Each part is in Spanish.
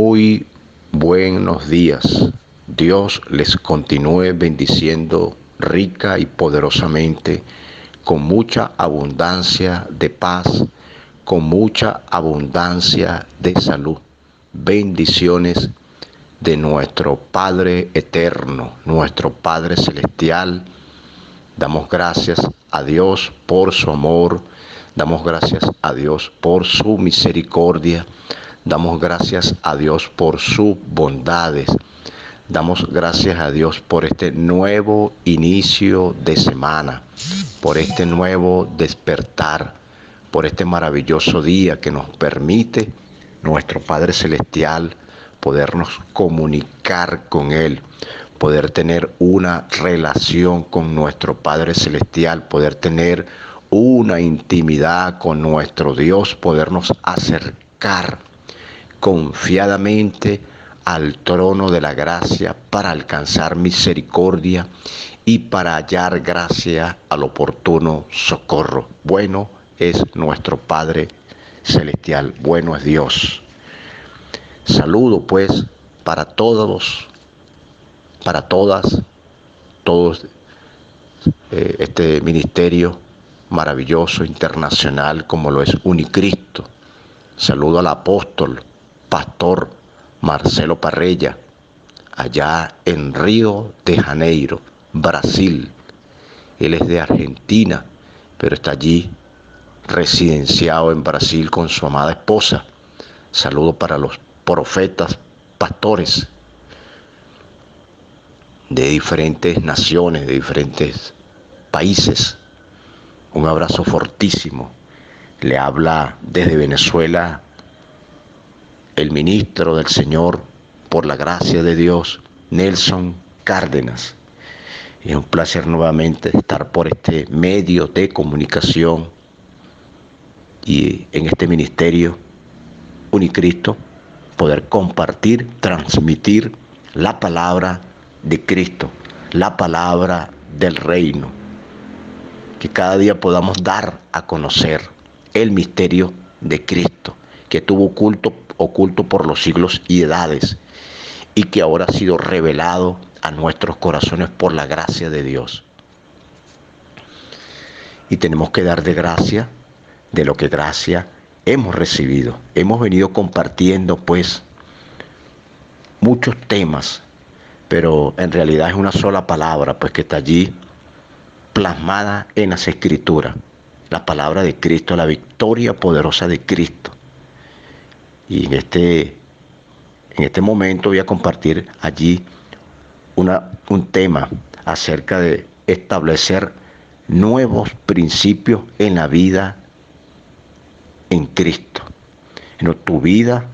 Muy buenos días. Dios les continúe bendiciendo rica y poderosamente, con mucha abundancia de paz, con mucha abundancia de salud. Bendiciones de nuestro Padre eterno, nuestro Padre celestial. Damos gracias a Dios por su amor, damos gracias a Dios por su misericordia, damos gracias a Dios por sus bondades, damos gracias a Dios por este nuevo inicio de semana, por este nuevo despertar, por este maravilloso día que nos permite nuestro Padre Celestial podernos comunicar con Él, poder tener una relación con nuestro Padre Celestial, poder tener una intimidad con nuestro Dios, podernos acercar confiadamente al trono de la gracia para alcanzar misericordia y para hallar gracia al oportuno socorro. Bueno es nuestro Padre Celestial, bueno es Dios. Saludo pues para todos, para todas, todos este ministerio maravilloso, internacional, como lo es Unicristo. Saludo al apóstol, pastor Marcelo Parrella, allá en Río de Janeiro, Brasil. Él es de Argentina, pero está allí residenciado en Brasil con su amada esposa. Saludo para los profetas, pastores de diferentes naciones, de diferentes países. Un abrazo fortísimo. Le habla desde Venezuela el ministro del Señor, por la gracia de Dios, Nelson Cárdenas. Es un placer nuevamente estar por este medio de comunicación y en este ministerio Unicristo, poder compartir, transmitir la palabra de Cristo, la palabra del reino. Que cada día podamos dar a conocer el misterio de Cristo, que estuvo oculto por los siglos y edades, y que ahora ha sido revelado a nuestros corazones por la gracia de Dios. Y tenemos que dar de gracia de lo que gracia hemos recibido. Hemos venido compartiendo pues muchos temas, pero en realidad es una sola palabra pues que está allí plasmada en las Escrituras, la palabra de Cristo, la victoria poderosa de Cristo. Y en este momento voy a compartir allí un tema acerca de establecer nuevos principios en la vida en Cristo. En tu vida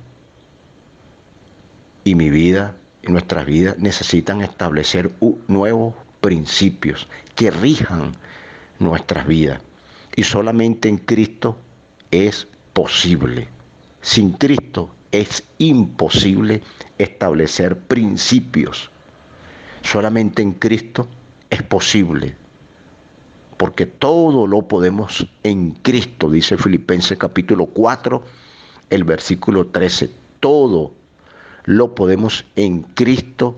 y mi vida, en nuestras vidas, necesitan establecer nuevos principios que rijan nuestras vidas. Y solamente en Cristo es posible. Sin Cristo es imposible establecer principios. Solamente en Cristo es posible. Porque todo lo podemos en Cristo, dice Filipenses capítulo 4, el versículo 13. Todo lo podemos en Cristo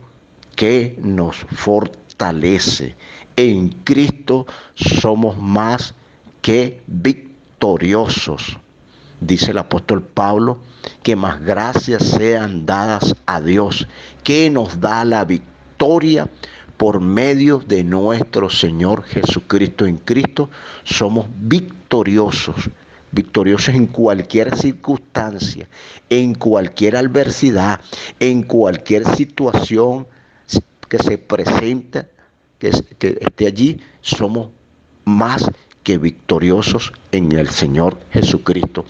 que nos fortalece. En Cristo somos más que victoriosos. Dice el apóstol Pablo que más gracias sean dadas a Dios, que nos da la victoria por medio de nuestro Señor Jesucristo. En Cristo somos victoriosos. Victoriosos en cualquier circunstancia, en cualquier adversidad, en cualquier situación que se presenta, que esté allí, somos más que victoriosos en el Señor Jesucristo.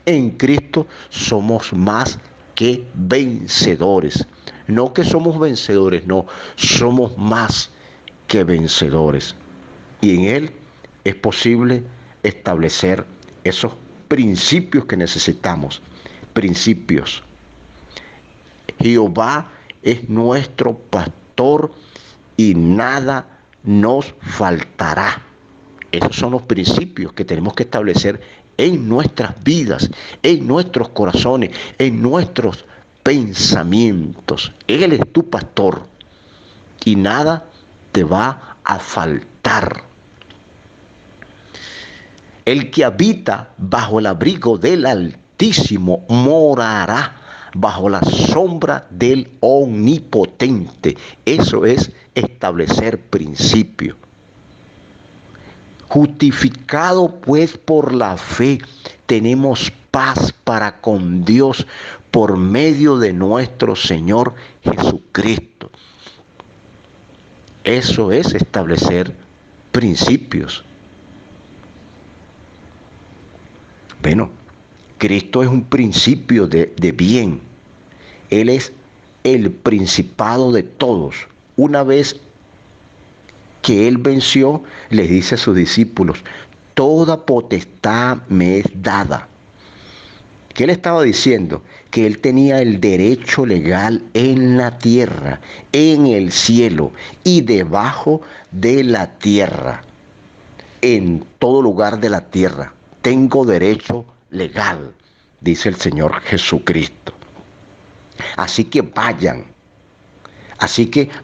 En Cristo somos más que vencedores. No que somos vencedores, no, somos más que vencedores. Y en Él es posible establecer esos principios que necesitamos. Principios. Jehová es nuestro pastor y nada nos faltará. Esos son los principios que tenemos que establecer en nuestras vidas, en nuestros corazones, en nuestros pensamientos. Él es tu pastor y nada te va a faltar. El que habita bajo el abrigo del Altísimo morará bajo la sombra del Omnipotente. Eso es establecer principios. Justificado pues por la fe, tenemos paz para con Dios por medio de nuestro Señor Jesucristo. Eso es establecer principios. Bueno, Cristo es un principio de bien. Él es el principado de todos. Una vez que Él venció, les dice a sus discípulos, toda potestad me es dada. ¿Qué le estaba diciendo? Que Él tenía el derecho legal en la tierra, en el cielo y debajo de la tierra. En todo lugar de la tierra tengo derecho legal, dice el Señor Jesucristo. Así que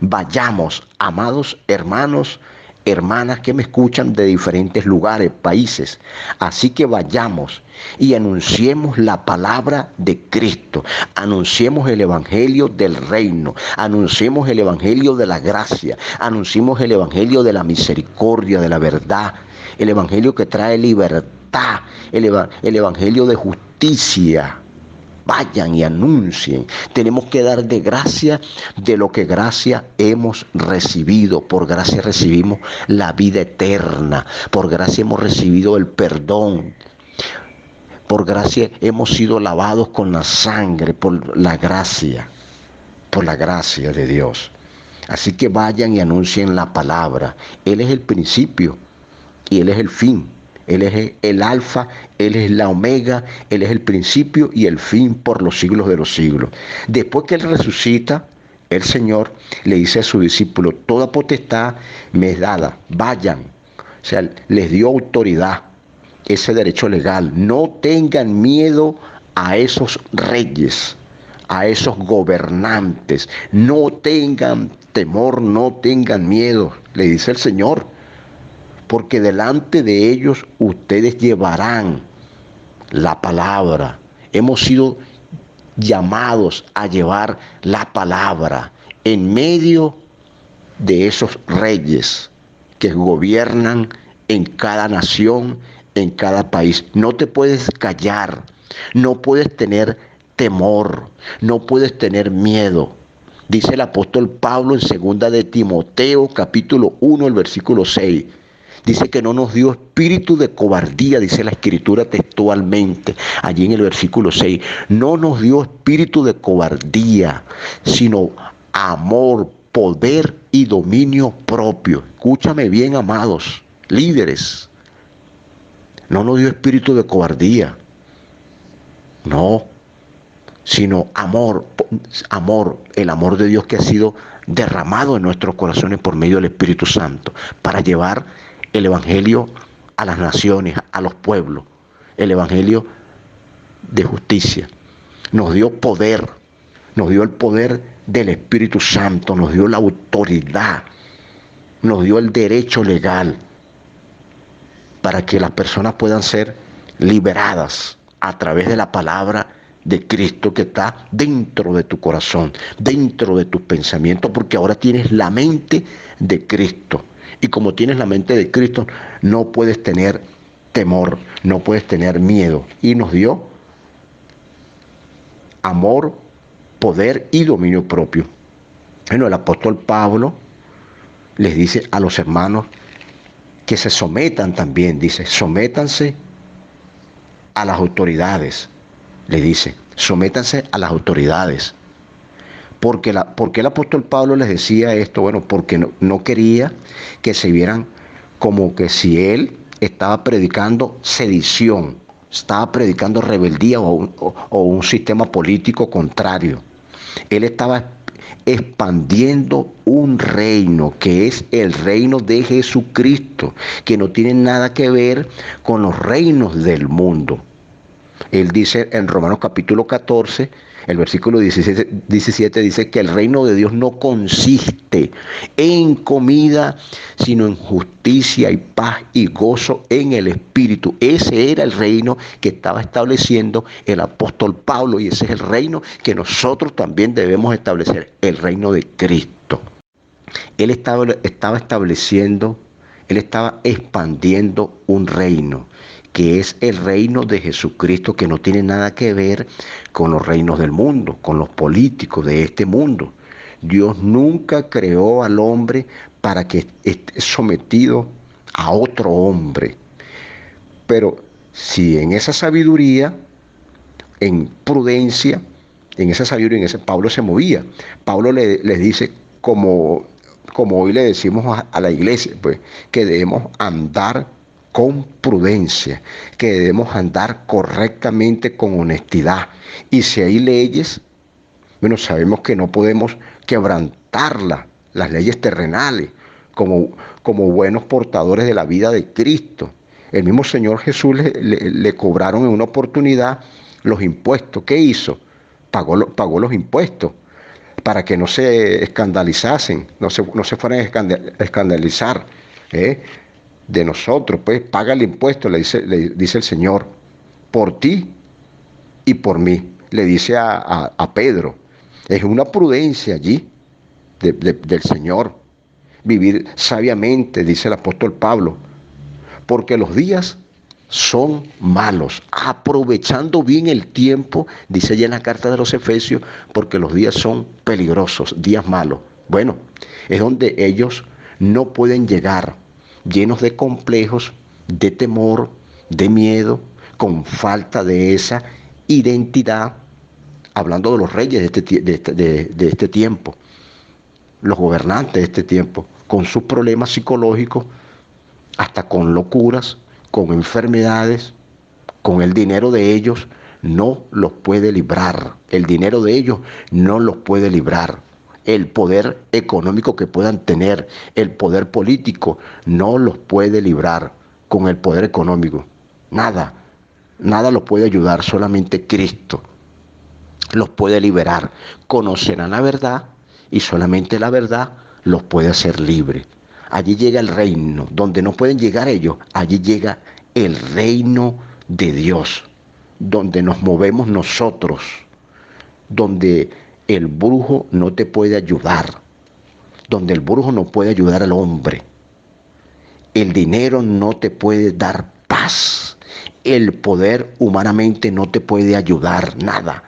vayamos, amados hermanos, hermanas que me escuchan de diferentes lugares, países. Así que vayamos y anunciemos la palabra de Cristo. Anunciemos el evangelio del reino. Anunciemos el evangelio de la gracia. Anunciemos el evangelio de la misericordia, de la verdad. El evangelio que trae libertad. El evangelio de justicia. Vayan y anuncien. Tenemos que dar de gracia de lo que gracia hemos recibido. Por gracia recibimos la vida eterna. Por gracia hemos recibido el perdón. Por gracia hemos sido lavados con la sangre, por la gracia de Dios. Así que vayan y anuncien la palabra. Él es el principio y Él es el fin. Él es el alfa, Él es la omega, Él es el principio y el fin por los siglos de los siglos. Después que Él resucita, el Señor le dice a sus discípulos, toda potestad me es dada, vayan. O sea, les dio autoridad, ese derecho legal. No tengan miedo a esos reyes, a esos gobernantes. No tengan temor, no tengan miedo, le dice el Señor. Porque delante de ellos ustedes llevarán la palabra. Hemos sido llamados a llevar la palabra en medio de esos reyes que gobiernan en cada nación, en cada país. No te puedes callar, no puedes tener temor, no puedes tener miedo. Dice el apóstol Pablo en 2 de Timoteo, capítulo 1, el versículo 6. Dice que no nos dio espíritu de cobardía, dice la Escritura textualmente, allí en el versículo 6. No nos dio espíritu de cobardía, sino amor, poder y dominio propio. Escúchame bien, amados líderes. No nos dio espíritu de cobardía, no, sino amor, el amor de Dios que ha sido derramado en nuestros corazones por medio del Espíritu Santo, para llevar el evangelio a las naciones, a los pueblos, el evangelio de justicia. Nos dio poder, nos dio el poder del Espíritu Santo, nos dio la autoridad, nos dio el derecho legal para que las personas puedan ser liberadas a través de la palabra de Cristo que está dentro de tu corazón, dentro de tus pensamientos, porque ahora tienes la mente de Cristo. Y como tienes la mente de Cristo, no puedes tener temor, no puedes tener miedo. Y nos dio amor, poder y dominio propio. Bueno, el apóstol Pablo les dice a los hermanos que se sometan también. Dice, sométanse a las autoridades. Le dice, sométanse a las autoridades. ¿Por qué el apóstol Pablo les decía esto? Bueno, porque no quería que se vieran como que si él estaba predicando sedición, estaba predicando rebeldía o un sistema político contrario. Él estaba expandiendo un reino que es el reino de Jesucristo, que no tiene nada que ver con los reinos del mundo. Él dice en Romanos capítulo 14 El versículo 17 dice que el reino de Dios no consiste en comida, sino en justicia y paz y gozo en el Espíritu. Ese era el reino que estaba estableciendo el apóstol Pablo, y ese es el reino que nosotros también debemos establecer, el reino de Cristo. Él estaba estableciendo, él estaba expandiendo un reino, que es el reino de Jesucristo, que no tiene nada que ver con los reinos del mundo, con los políticos de este mundo. Dios nunca creó al hombre para que esté sometido a otro hombre. Pero si en esa sabiduría, en prudencia, en esa sabiduría, en ese Pablo se movía. Pablo les dice, como hoy le decimos a la iglesia, pues, que debemos andar con prudencia, que debemos andar correctamente con honestidad. Y si hay leyes, bueno, sabemos que no podemos quebrantarlas, las leyes terrenales, como buenos portadores de la vida de Cristo. El mismo Señor Jesús le cobraron en una oportunidad los impuestos. ¿Qué hizo? Pagó los impuestos para que no se escandalizasen, no se fueran a escandalizar de nosotros. Pues paga el impuesto, le dice el Señor, por ti y por mí, le dice a Pedro. Es una prudencia allí del Señor. Vivir sabiamente, dice el apóstol Pablo, porque los días son malos, aprovechando bien el tiempo, dice ya en la carta de los Efesios, porque los días son peligrosos, días malos. Bueno, es donde ellos no pueden llegar llenos de complejos, de temor, de miedo, con falta de esa identidad, hablando de los reyes de este tiempo, los gobernantes de este tiempo, con sus problemas psicológicos, hasta con locuras, con enfermedades, con el dinero de ellos, no los puede librar. El dinero de ellos no los puede librar. El poder económico que puedan tener, el poder político, no los puede librar con el poder económico. Nada los puede ayudar, solamente Cristo los puede liberar. Conocerán la verdad y solamente la verdad los puede hacer libres. Allí llega el reino, donde no pueden llegar ellos, allí llega el reino de Dios, donde nos movemos nosotros, donde el brujo no te puede ayudar, donde el brujo no puede ayudar al hombre. El dinero no te puede dar paz, el poder humanamente no te puede ayudar, nada.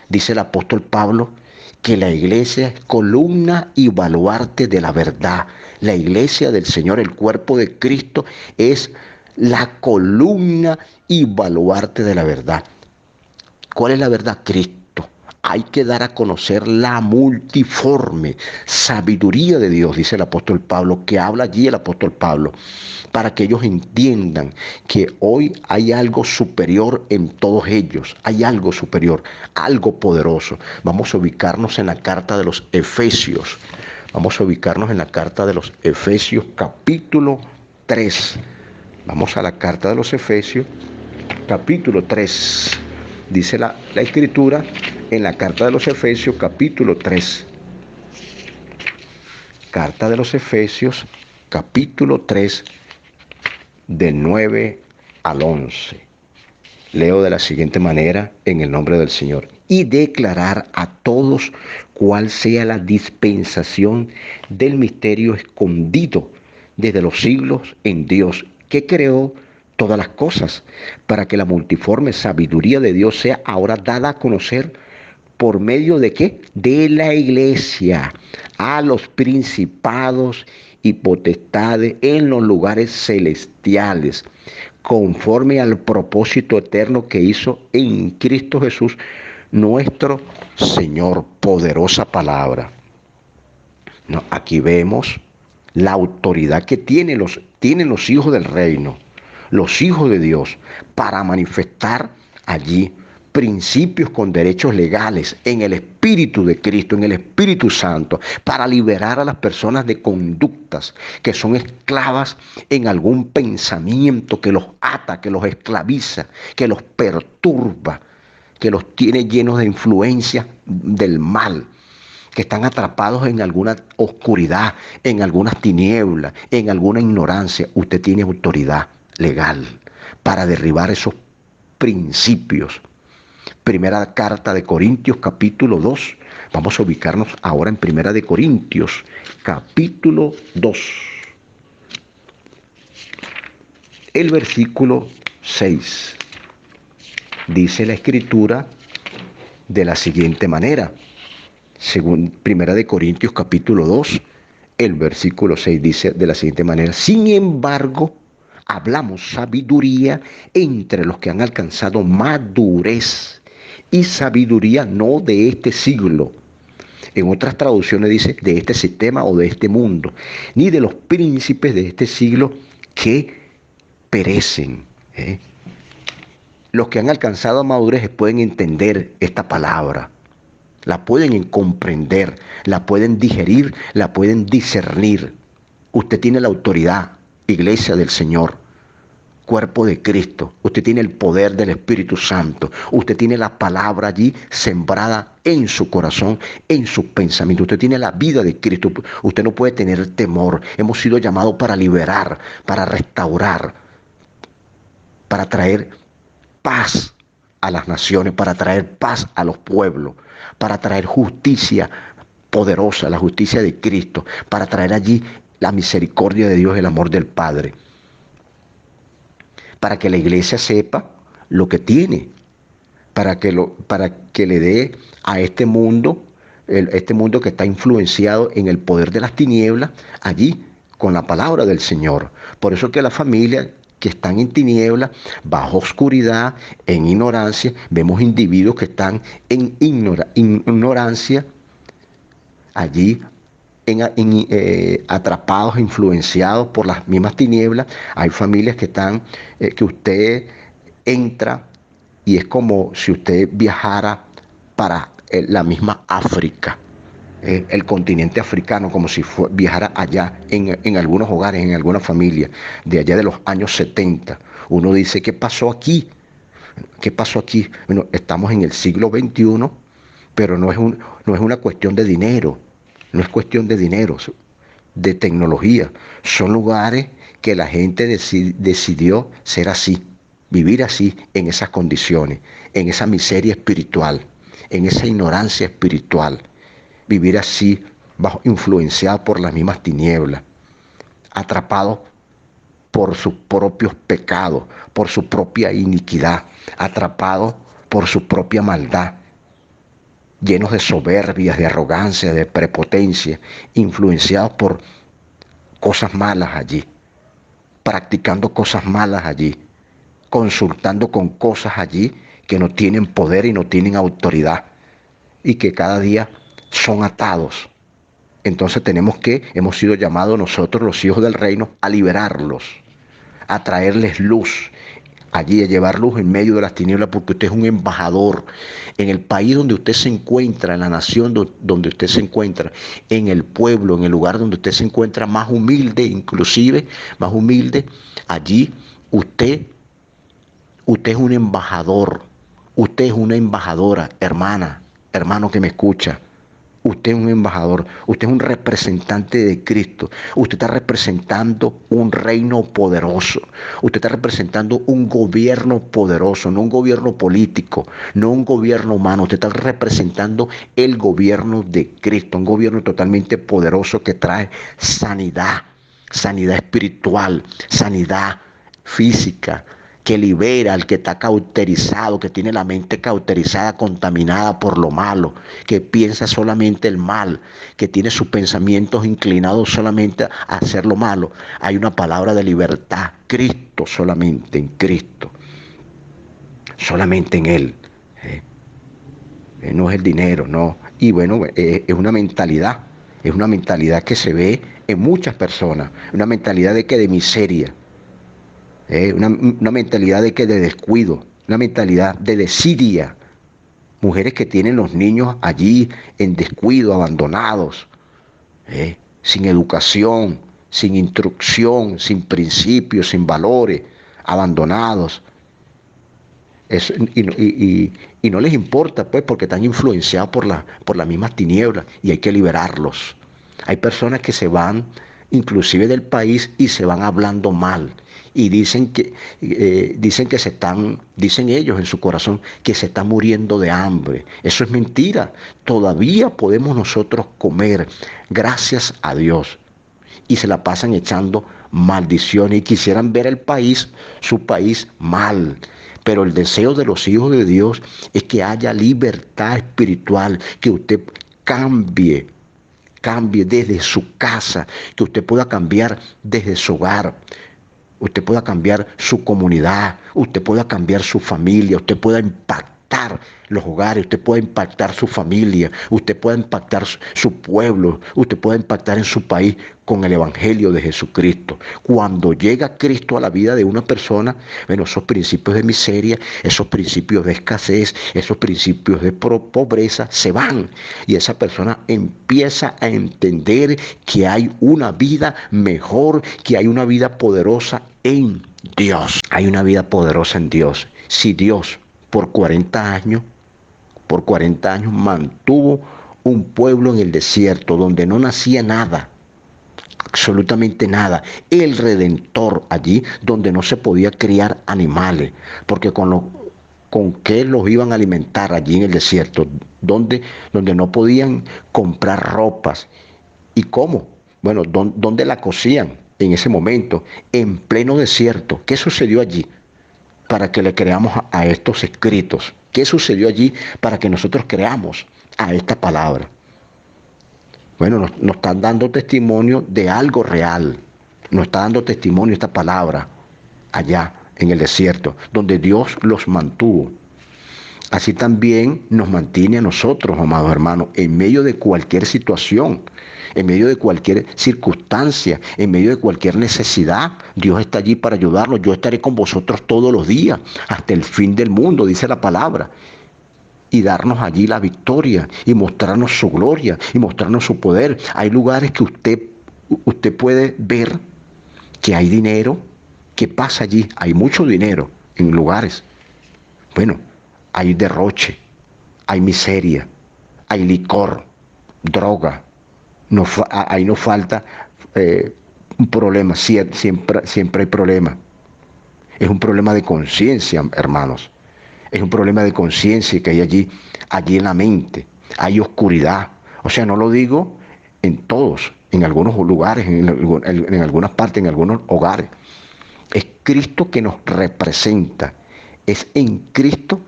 Dice el apóstol Pablo que la iglesia es columna y baluarte de la verdad. La iglesia del Señor, el cuerpo de Cristo, es la columna y baluarte de la verdad. ¿Cuál es la verdad? Cristo. Hay que dar a conocer la multiforme sabiduría de Dios, dice el apóstol Pablo, que habla allí el apóstol Pablo, para que ellos entiendan que hoy hay algo superior en todos ellos, hay algo superior, algo poderoso. Vamos a ubicarnos en la carta de los Efesios, capítulo 3. Vamos a la carta de los Efesios, capítulo 3. Dice la Escritura en la carta de los Efesios, capítulo 3. Carta de los Efesios, capítulo 3, del 9 al 11. Leo de la siguiente manera, en el nombre del Señor. Y declarar a todos cuál sea la dispensación del misterio escondido desde los siglos en Dios, que creó todas las cosas, para que la multiforme sabiduría de Dios sea ahora dada a conocer por medio de ¿qué? De la iglesia, a los principados y potestades en los lugares celestiales, conforme al propósito eterno que hizo en Cristo Jesús, nuestro Señor. Poderosa palabra. No, aquí vemos la autoridad que tienen los hijos del reino, los hijos de Dios, para manifestar allí principios con derechos legales en el Espíritu de Cristo, en el Espíritu Santo, para liberar a las personas de conductas que son esclavas en algún pensamiento que los ata, que los esclaviza, que los perturba, que los tiene llenos de influencia del mal, que están atrapados en alguna oscuridad, en algunas tinieblas, en alguna ignorancia. Usted tiene autoridad legal para derribar esos principios. Primera carta de Corintios, capítulo 2. Vamos a ubicarnos ahora en Primera de Corintios, capítulo 2. El versículo 6. Dice la Escritura de la siguiente manera. Según Primera de Corintios, capítulo 2, el versículo 6 dice de la siguiente manera: sin embargo, hablamos sabiduría entre los que han alcanzado madurez, y sabiduría no de este siglo. En otras traducciones dice de este sistema o de este mundo, ni de los príncipes de este siglo que perecen. Los que han alcanzado madurez pueden entender esta palabra, la pueden comprender, la pueden digerir, la pueden discernir. Usted tiene la autoridad, iglesia del Señor, cuerpo de Cristo. Usted tiene el poder del Espíritu Santo. Usted tiene la palabra allí sembrada en su corazón, en su pensamiento. Usted tiene la vida de Cristo. Usted no puede tener temor. Hemos sido llamados para liberar, para restaurar, para traer paz a las naciones, para traer paz a los pueblos, para traer justicia poderosa, la justicia de Cristo, para traer allí la misericordia de Dios, el amor del Padre, para que la iglesia sepa lo que tiene, para que le dé a este mundo que está influenciado en el poder de las tinieblas, allí con la palabra del Señor. Por eso que la familia que están en tinieblas, bajo oscuridad, en ignorancia, vemos individuos que están en ignorancia, allí atrapados, influenciados por las mismas tinieblas. Hay familias que están, que usted entra y es como si usted viajara para la misma África, el continente africano, como si viajara allá en algunos hogares, en algunas familias, de allá de los años 70. Uno dice, ¿qué pasó aquí? ¿Qué pasó aquí? Bueno, estamos en el siglo XXI, pero no es una cuestión de dinero, no es cuestión de dinero, de tecnología. Son lugares que la gente decidió ser así, vivir así, en esas condiciones, en esa miseria espiritual, en esa ignorancia espiritual. Vivir así, influenciado por las mismas tinieblas, atrapado por sus propios pecados, por su propia iniquidad, atrapado por su propia maldad, llenos de soberbias, de arrogancia, de prepotencia, influenciados por cosas malas allí, practicando cosas malas allí, consultando con cosas allí que no tienen poder y no tienen autoridad, y que cada día son atados. Entonces hemos sido llamados nosotros, los hijos del reino, a liberarlos, a traerles luz, allí a llevar luz en medio de las tinieblas, porque usted es un embajador en el país donde usted se encuentra, en la nación donde usted se encuentra, en el pueblo, en el lugar donde usted se encuentra más humilde, inclusive más humilde. Allí usted es un embajador, usted es una embajadora, hermana, hermano que me escucha. Usted es un embajador, usted es un representante de Cristo, usted está representando un reino poderoso, usted está representando un gobierno poderoso, no un gobierno político, no un gobierno humano, usted está representando el gobierno de Cristo, un gobierno totalmente poderoso que trae sanidad, sanidad espiritual, sanidad física, que libera al que está cauterizado, que tiene la mente cauterizada, contaminada por lo malo, que piensa solamente el mal, que tiene sus pensamientos inclinados solamente a hacer lo malo. Hay una palabra de libertad, Cristo, solamente en Cristo, solamente en Él. No es el dinero, no. Y bueno, es una mentalidad que se ve en muchas personas, una mentalidad de miseria. Una mentalidad de descuido, una mentalidad de desidia. Mujeres que tienen los niños allí en descuido, abandonados, sin educación, sin instrucción, sin principios, sin valores, abandonados. Y no les importa, pues, porque están influenciados por las mismas tinieblas y hay que liberarlos. Hay personas que se van inclusive del país y se van hablando mal y dicen ellos en su corazón que se está muriendo de hambre. Eso es mentira. Todavía podemos nosotros comer, gracias a Dios. Y se la pasan echando maldiciones y quisieran ver el país, su país, mal. Pero el deseo de los hijos de Dios es que haya libertad espiritual, que usted cambie desde su casa, que usted pueda cambiar desde su hogar, usted pueda cambiar su comunidad, usted pueda cambiar su familia, usted pueda impactar los hogares, usted puede impactar su familia, usted puede impactar su pueblo, usted puede impactar en su país con el Evangelio de Jesucristo. Cuando llega Cristo a la vida de una persona, bueno, esos principios de miseria, esos principios de escasez, esos principios de pobreza se van y esa persona empieza a entender que hay una vida mejor, que hay una vida poderosa en Dios. Hay una vida poderosa en Dios. Si Dios por 40 años mantuvo un pueblo en el desierto donde no nacía nada, absolutamente nada. El Redentor allí donde no se podía criar animales, porque con qué los iban a alimentar allí en el desierto, donde no podían comprar ropas. ¿Y cómo? Bueno, ¿dónde la cosían en ese momento? En pleno desierto. ¿Qué sucedió allí? Para que le creamos a estos escritos. ¿Qué sucedió allí para que nosotros creamos a esta palabra? Bueno, nos están dando testimonio de algo real. Nos está dando testimonio esta palabra allá en el desierto, donde Dios los mantuvo. Así también nos mantiene a nosotros, amados hermanos, en medio de cualquier situación, en medio de cualquier circunstancia, en medio de cualquier necesidad. Dios está allí para ayudarnos. Yo estaré con vosotros todos los días, hasta el fin del mundo, dice la palabra. Y darnos allí la victoria, y mostrarnos su gloria, y mostrarnos su poder. Hay lugares que usted puede ver que hay dinero. ¿Qué pasa allí? Hay mucho dinero en lugares. Bueno, hay derroche, hay miseria, hay licor, droga. Ahí no falta un problema, siempre hay problema. Es un problema de conciencia, hermanos. Es un problema de conciencia que hay allí en la mente. Hay oscuridad. O sea, no lo digo en todos, en algunos lugares, en algunas partes, en algunos hogares. Es Cristo que nos representa. Es en Cristo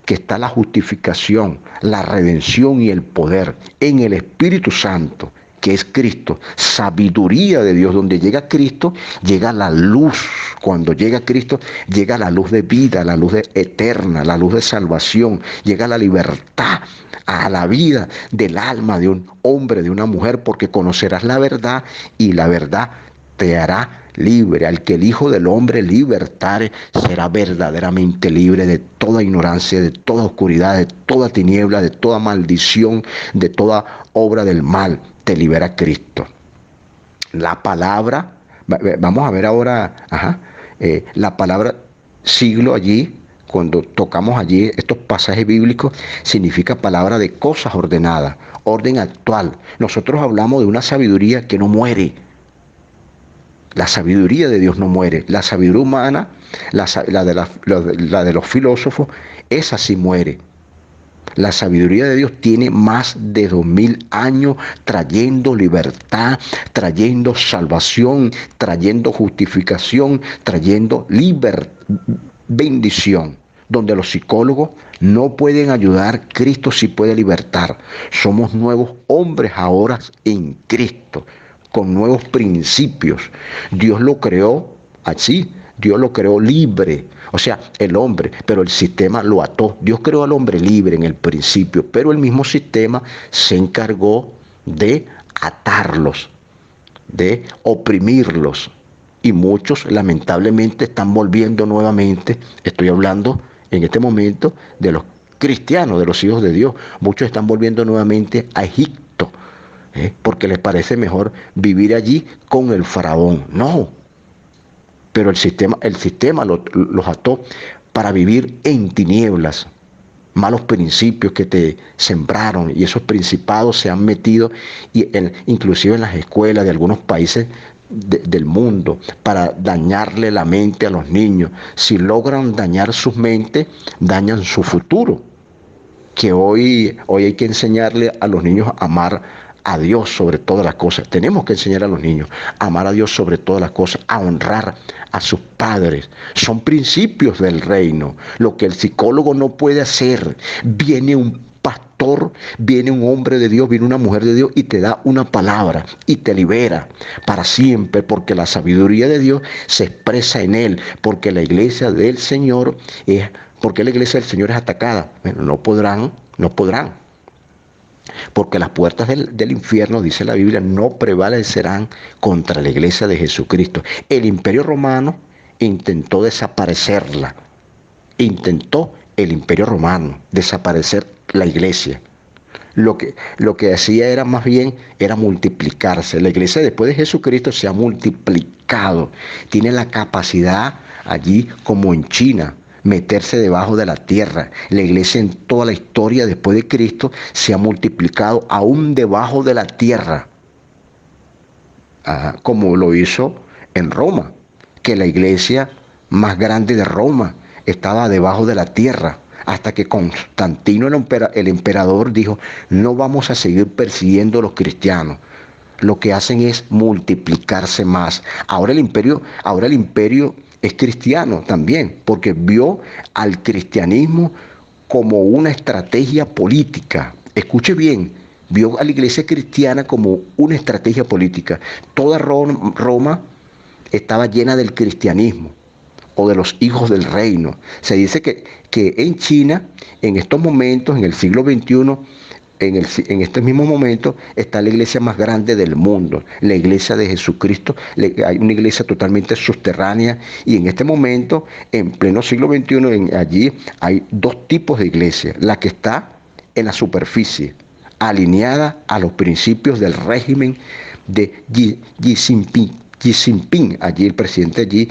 que está la justificación, la redención y el poder. En el Espíritu Santo, que es Cristo, sabiduría de Dios. Donde llega Cristo, llega la luz. Cuando llega Cristo, llega la luz de vida, la luz eterna, la luz de salvación. Llega la libertad a la vida del alma de un hombre, de una mujer, porque conocerás la verdad y la verdad te hará libre. Al que el Hijo del Hombre libertare, será verdaderamente libre de toda ignorancia, de toda oscuridad, de toda tiniebla, de toda maldición, de toda obra del mal. Te libera Cristo. La palabra, vamos a ver ahora, la palabra siglo allí, cuando tocamos allí estos pasajes bíblicos, significa palabra de cosas ordenadas, orden actual. Nosotros hablamos de una sabiduría que no muere. La sabiduría de Dios no muere. La sabiduría humana, la de los filósofos, esa sí muere. La sabiduría de Dios tiene más de 2000 años trayendo libertad, trayendo salvación, trayendo justificación, trayendo bendición. Donde los psicólogos no pueden ayudar, Cristo sí puede libertar. Somos nuevos hombres ahora en Cristo, con nuevos principios. Dios lo creó así. Dios lo creó libre, o sea, el hombre, pero el sistema lo ató. Dios creó al hombre libre en el principio, pero el mismo sistema se encargó de atarlos, de oprimirlos. Y muchos lamentablemente están volviendo nuevamente, estoy hablando en este momento de los cristianos, de los hijos de Dios, muchos están volviendo nuevamente a Egipto, porque les parece mejor vivir allí con el faraón. No. Pero el sistema los ató para vivir en tinieblas. Malos principios que te sembraron, y esos principados se han metido inclusive en las escuelas de algunos países del mundo para dañarle la mente a los niños. Si logran dañar sus mentes, dañan su futuro. Que hoy hay que enseñarle a los niños a amar a Dios sobre todas las cosas. Tenemos que enseñar a los niños a amar a Dios sobre todas las cosas, a honrar a sus padres. Son principios del reino. Lo que el psicólogo no puede hacer. Viene un pastor, viene un hombre de Dios, viene una mujer de Dios y te da una palabra y te libera para siempre, porque la sabiduría de Dios se expresa en él, porque la iglesia del Señor es, porque la iglesia del Señor es atacada. Bueno, no podrán. Porque las puertas del infierno, dice la Biblia, no prevalecerán contra la iglesia de Jesucristo. El Imperio Romano intentó desaparecerla. Intentó el Imperio Romano desaparecer la iglesia. Lo que hacía era más bien era multiplicarse. La iglesia después de Jesucristo se ha multiplicado. Tiene la capacidad allí, como en China, meterse debajo de la tierra. La iglesia en toda la historia después de Cristo se ha multiplicado aún debajo de la tierra, como lo hizo en Roma, que la iglesia más grande de Roma estaba debajo de la tierra, hasta que Constantino, el emperador, dijo: no vamos a seguir persiguiendo a los cristianos. Lo que hacen es multiplicarse más. Ahora el imperio es cristiano también, porque vio al cristianismo como una estrategia política. Escuche bien, vio a la iglesia cristiana como una estrategia política. Toda Roma estaba llena del cristianismo o de los hijos del reino. Se dice que en China, en estos momentos, en el siglo XXI, en este mismo momento, está la iglesia más grande del mundo, la iglesia de Jesucristo. Hay una iglesia totalmente subterránea, y en este momento, en pleno siglo XXI, allí hay dos tipos de iglesia: la que está en la superficie, alineada a los principios del régimen de Xi Jinping, allí el presidente allí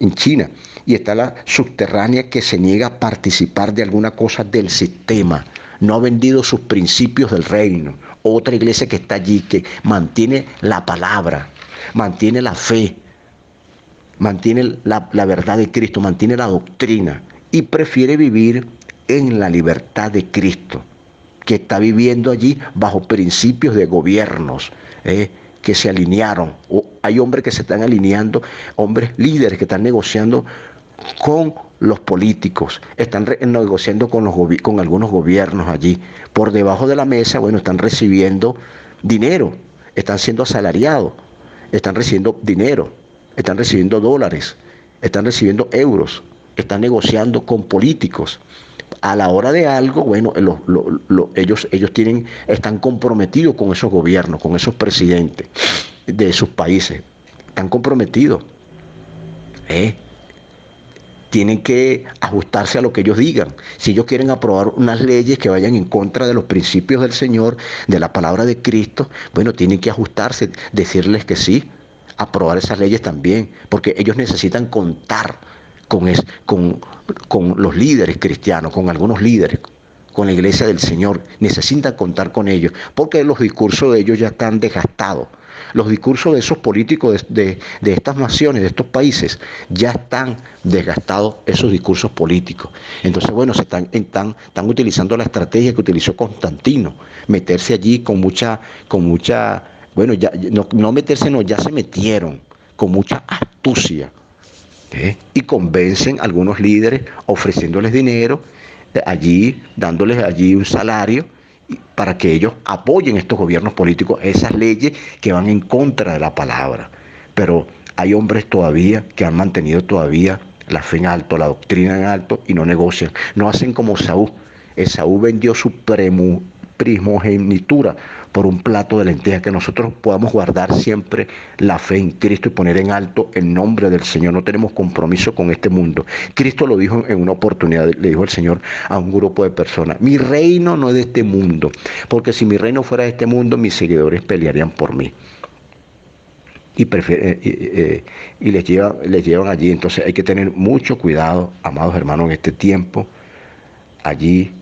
en China, y está la subterránea, que se niega a participar de alguna cosa del sistema. No ha vendido sus principios del reino. Otra iglesia que está allí, que mantiene la palabra, mantiene la fe, mantiene la verdad de Cristo, mantiene la doctrina, y prefiere vivir en la libertad de Cristo, que está viviendo allí bajo principios de gobiernos que se alinearon. Hay hombres que se están alineando, hombres líderes que están negociando con los políticos, están negociando con algunos gobiernos allí. Por debajo de la mesa, bueno, están recibiendo dinero, están siendo asalariados, están recibiendo dinero, están recibiendo dólares, están recibiendo euros, están negociando con políticos. A la hora de algo, bueno, ellos están comprometidos con esos gobiernos, con esos presidentes de sus países. Están comprometidos. Tienen que ajustarse a lo que ellos digan. Si ellos quieren aprobar unas leyes que vayan en contra de los principios del Señor, de la palabra de Cristo, bueno, tienen que ajustarse, decirles que sí, aprobar esas leyes también, porque ellos necesitan contar con los líderes cristianos, con algunos líderes, con la iglesia del Señor. Necesitan contar con ellos, porque los discursos de ellos ya están desgastados. Los discursos de esos políticos de estas naciones, de estos países, ya están desgastados, esos discursos políticos. Entonces, bueno, están utilizando la estrategia que utilizó Constantino, meterse allí con mucha, bueno, ya no meterse, no, ya se metieron con mucha astucia. Y convencen a algunos líderes ofreciéndoles dinero, allí dándoles allí un salario, para que ellos apoyen estos gobiernos políticos, esas leyes que van en contra de la palabra. Pero hay hombres todavía que han mantenido todavía la fe en alto, la doctrina en alto, y no negocian. No hacen como Saúl. Esaú vendió su primogenitura por un plato de lentejas. Que nosotros podamos guardar siempre la fe en Cristo y poner en alto el nombre del Señor. No tenemos compromiso con este mundo. Cristo lo dijo en una oportunidad, le dijo el Señor a un grupo de personas: mi reino no es de este mundo, porque si mi reino fuera de este mundo, mis seguidores pelearían por mí. y les llevan allí. Entonces hay que tener mucho cuidado, amados hermanos, en este tiempo. Allí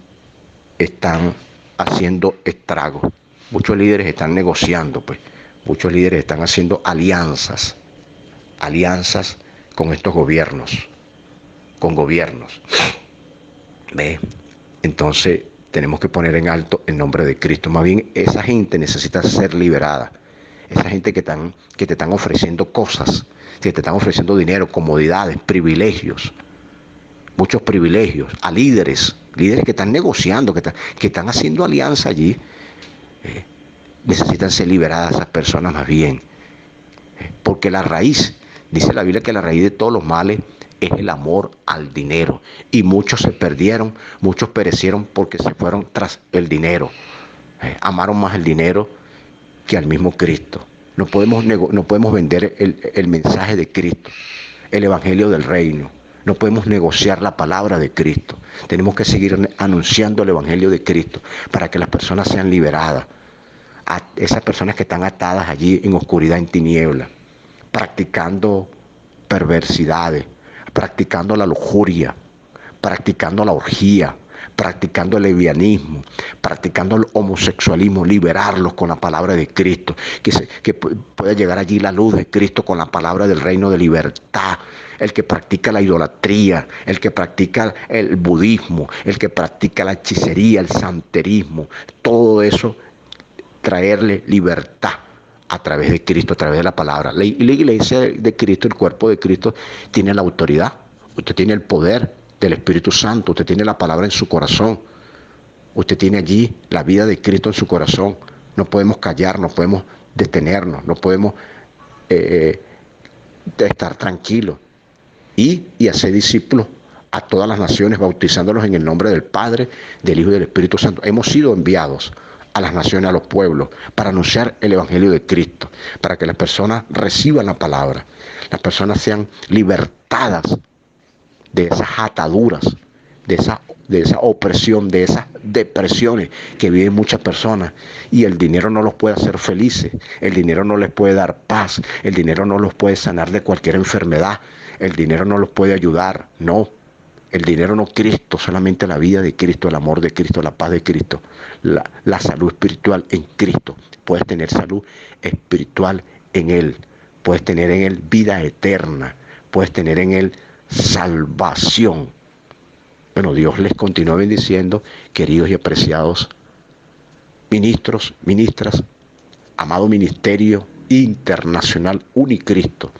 están haciendo estragos. Muchos líderes están negociando, pues. Muchos líderes están haciendo alianzas con estos gobiernos, con gobiernos. ¿Ve? Entonces tenemos que poner en alto el nombre de Cristo. Más bien, esa gente necesita ser liberada. Esa gente que te están ofreciendo cosas, que te están ofreciendo dinero, comodidades, privilegios, muchos privilegios, a líderes que están negociando, que están haciendo alianza allí. Necesitan ser liberadas esas personas más bien. Porque la raíz, dice la Biblia que la raíz de todos los males es el amor al dinero. Y muchos se perdieron, muchos perecieron porque se fueron tras el dinero. Amaron más el dinero que al mismo Cristo. No podemos vender el mensaje de Cristo, el evangelio del reino. No podemos negociar la palabra de Cristo. Tenemos que seguir anunciando el evangelio de Cristo para que las personas sean liberadas. A esas personas que están atadas allí en oscuridad, en tiniebla, practicando perversidades, practicando la lujuria, practicando la orgía, practicando el lesbianismo, practicando el homosexualismo, liberarlos con la palabra de Cristo, que pueda llegar allí la luz de Cristo con la palabra del reino de libertad. El que practica la idolatría, el que practica el budismo, el que practica la hechicería, el santerismo, todo eso, traerle libertad a través de Cristo, a través de la palabra. La iglesia de Cristo, el cuerpo de Cristo, tiene la autoridad, usted tiene el poder del Espíritu Santo, usted tiene la palabra en su corazón, usted tiene allí la vida de Cristo en su corazón. No podemos callar, no podemos detenernos, no podemos estar tranquilos y hacer discípulos a todas las naciones, bautizándolos en el nombre del Padre, del Hijo y del Espíritu Santo. Hemos sido enviados a las naciones, a los pueblos, para anunciar el evangelio de Cristo, para que las personas reciban la palabra, las personas sean libertadas de esas ataduras, de esa opresión, de esas depresiones que viven muchas personas. Y el dinero no los puede hacer felices, el dinero no les puede dar paz, el dinero no los puede sanar de cualquier enfermedad, el dinero no los puede ayudar, no. El dinero no, Cristo, solamente la vida de Cristo, el amor de Cristo, la paz de Cristo, la salud espiritual en Cristo. Puedes tener salud espiritual en Él, puedes tener en Él vida eterna, puedes tener en Él salvación. Bueno, Dios les continúa bendiciendo, queridos y apreciados ministros, ministras, amado ministerio internacional Unicristo.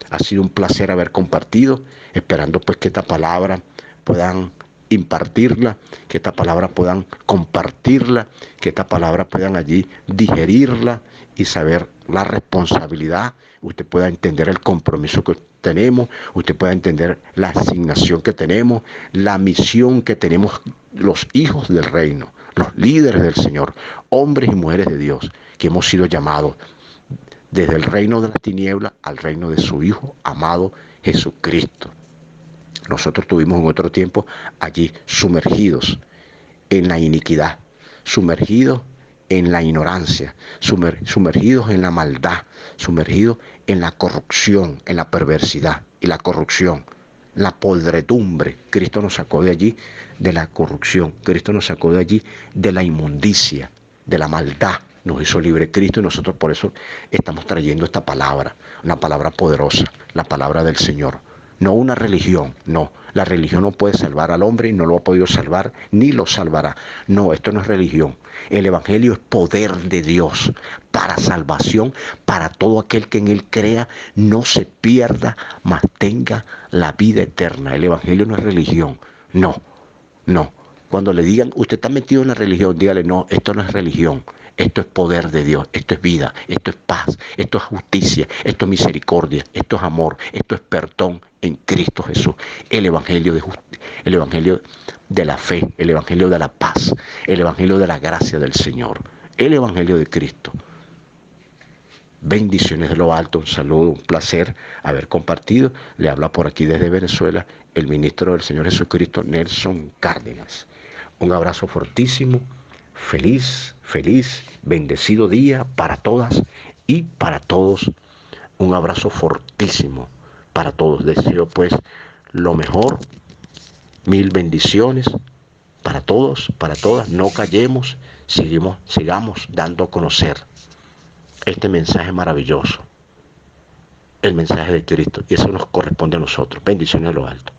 Ha sido un placer haber compartido, esperando pues que esta palabra puedan impartirla, que esta palabra puedan compartirla, que esta palabra puedan allí digerirla y saber la responsabilidad. Usted pueda entender el compromiso que tenemos, usted pueda entender la asignación que tenemos, la misión que tenemos los hijos del reino, los líderes del Señor, hombres y mujeres de Dios, que hemos sido llamados desde el reino de las tinieblas al reino de su Hijo amado Jesucristo. Nosotros estuvimos en otro tiempo allí sumergidos en la iniquidad, sumergidos en la ignorancia, sumergidos en la maldad, sumergidos en la corrupción, en la perversidad y la corrupción, la podredumbre. Cristo nos sacó de allí, de la corrupción. Cristo nos sacó de allí, de la inmundicia, de la maldad. Nos hizo libre Cristo y nosotros por eso estamos trayendo esta palabra, una palabra poderosa, la palabra del Señor. No una religión, no. La religión no puede salvar al hombre y no lo ha podido salvar ni lo salvará. No, esto no es religión. El evangelio es poder de Dios para salvación, para todo aquel que en él crea, no se pierda, mas tenga la vida eterna. El evangelio no es religión, no, no. Cuando le digan, usted está metido en la religión, dígale, no, esto no es religión, esto es poder de Dios, esto es vida, esto es paz, esto es justicia, esto es misericordia, esto es amor, esto es perdón en Cristo Jesús. El evangelio de la fe, el evangelio de la paz, el evangelio de la gracia del Señor, el evangelio de Cristo. Bendiciones de lo alto, un saludo, un placer haber compartido. Le habla por aquí desde Venezuela el ministro del Señor Jesucristo, Nelson Cárdenas. Un abrazo fortísimo, feliz, bendecido día para todas y para todos. Un abrazo fortísimo para todos. Deseo pues lo mejor. Mil bendiciones para todos, para todas. No callemos, sigamos dando a conocer este mensaje maravilloso, el mensaje de Cristo. Y eso nos corresponde a nosotros. Bendiciones a lo alto.